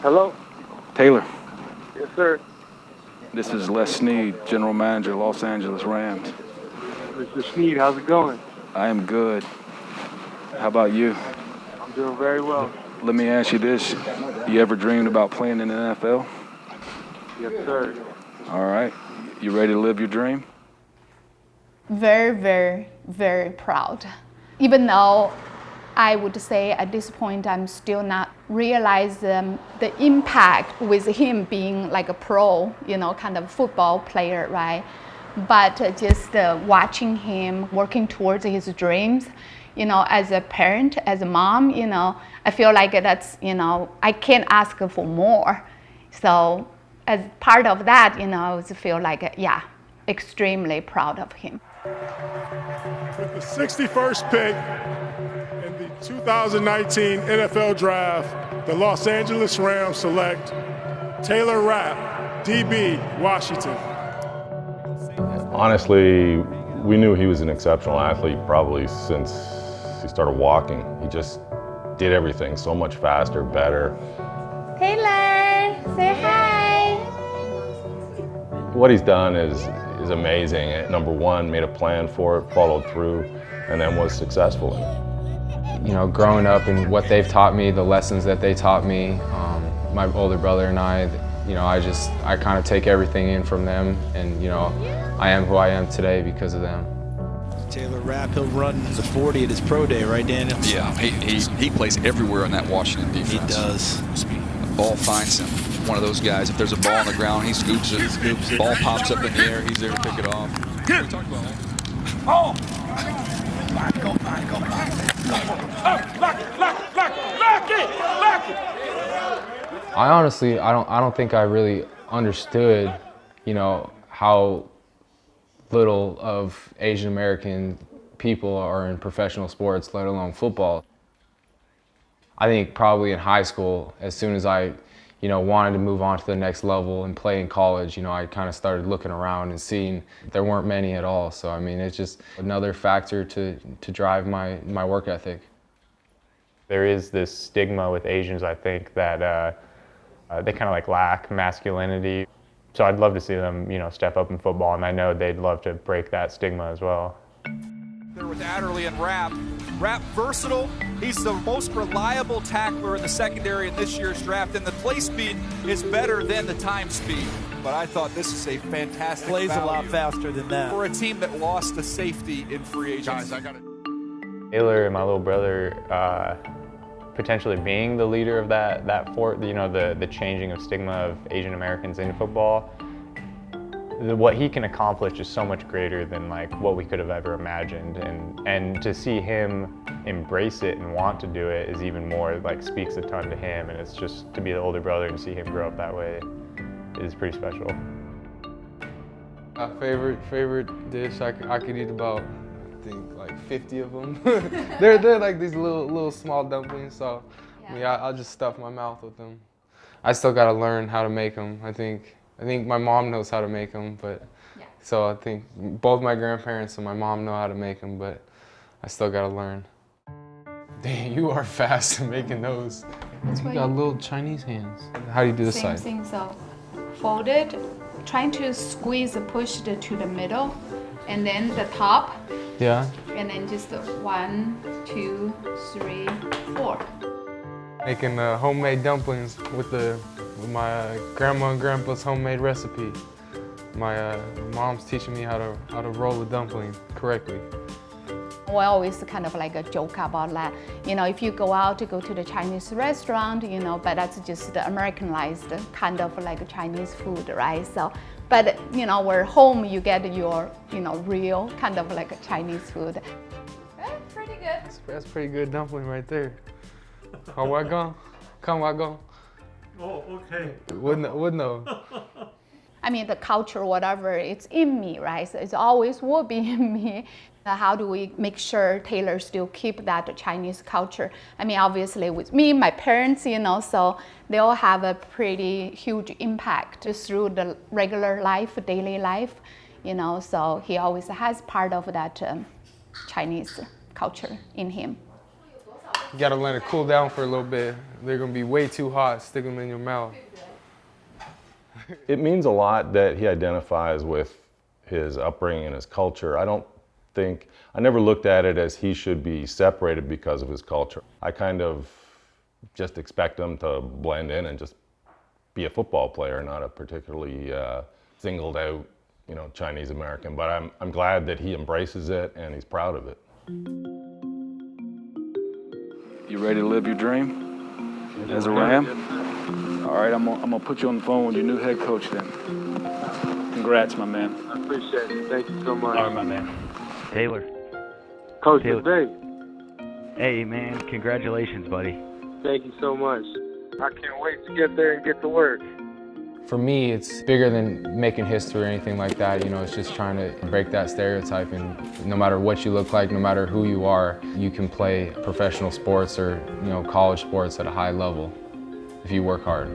Hello? Taylor, Yes, sir. this is Les Snead, General Manager, Los Angeles Rams. Mr. Snead, how's it going? I am good. How about you? I'm doing very well. Let me ask you this. You ever dreamed about playing in the NFL? Yes, sir. All right. You ready to live your dream? Very, very, very proud. Even though I would say at this point I'm still not realizing the impact with him being like a pro, kind of football player, right? But just watching him working towards his dreams, as a parent, as a mom, I feel like that's, I can't ask for more. So as part of that, I just feel like, extremely proud of him. With the 61st pick in the 2019 NFL Draft, the Los Angeles Rams select Taylor Rapp, DB, Washington. Honestly, we knew he was an exceptional athlete probably since he started walking. He just did everything so much faster, better. Taylor, say hi. What he's done is amazing. Number one, made a plan for it, followed through, and then was successful in it. Growing up and what they've taught me, the lessons that they taught me, my older brother and I kind of take everything in from them, and I am who I am today because of them. Taylor Rapp, he'll run the 40 at his pro day, right, Daniel? Yeah, he plays everywhere in that Washington defense. He does. The ball finds him. One of those guys, if there's a ball on the ground, he scoops it. Ball pops up in the air, he's there to pick it off. What are you talking about? Oh! Lock it! I honestly, I don't think I really understood, how little of Asian American people are in professional sports, let alone football. I think probably in high school, as soon as I, wanted to move on to the next level and play in college, I kind of started looking around and seeing there weren't many at all. So, it's just another factor to drive my work ethic. There is this stigma with Asians, I think, that they kind of lack masculinity. So I'd love to see them, step up in football, and I know they'd love to break that stigma as well. There with Adderley and Rapp. Rapp versatile. He's the most reliable tackler in the secondary in this year's draft, and the play speed is better than the time speed. But I thought this is a fantastic Plays value a lot faster than that. for a team that lost a safety in free agency. Guys, I got it. Taylor and my little brother potentially being the leader of that fort, the changing of stigma of Asian Americans in football. What he can accomplish is so much greater than what we could have ever imagined, and to see him embrace it and want to do it is even more speaks a ton to him, and it's just to be the older brother and see him grow up that way is pretty special. My favorite dish, I could eat about, I think 50 of them. they're like these little small dumplings, so I'll just stuff my mouth with them. I still gotta learn how to make them. I think my mom knows how to make them, so I think both my grandparents and my mom know how to make them, but I still gotta learn. Dang, you are fast at making those. You got little Chinese hands. How do you do this side? Same thing, so fold it, trying to squeeze, push it to the middle, and then the top. Yeah. And then just 1, 2, 3, 4. Making homemade dumplings with my grandma and grandpa's homemade recipe. My mom's teaching me how to roll a dumpling correctly. We always kind of a joke about that. If you go out to go to the Chinese restaurant, but that's just the Americanized kind of Chinese food, right? So, but where home you get your, real kind of Chinese food. Pretty good. That's pretty good dumpling right there. How I go? Come I go. Oh, okay. Wouldn't know. The culture, whatever, it's in me, right? So it always will be in me. How do we make sure Taylor still keep that Chinese culture? Obviously with me, my parents, so they all have a pretty huge impact through the regular life, daily life, so he always has part of that Chinese culture in him. You gotta let it cool down for a little bit. They're gonna be way too hot, stick them in your mouth. It means a lot that he identifies with his upbringing and his culture. I never looked at it as he should be separated because of his culture. I kind of just expect him to blend in and just be a football player, not a particularly singled out, Chinese American. But I'm glad that he embraces it and he's proud of it. You ready to live your dream as a Ram? All right, I'm gonna put you on the phone with your new head coach then. Congrats, my man. I appreciate it. Thank you so much. All right, my man. Taylor. Coach Taylor. McVay. Hey, man, congratulations, buddy. Thank you so much. I can't wait to get there and get to work. For me, it's bigger than making history or anything like that. It's just trying to break that stereotype, and no matter what you look like, no matter who you are, you can play professional sports or college sports at a high level if you work hard.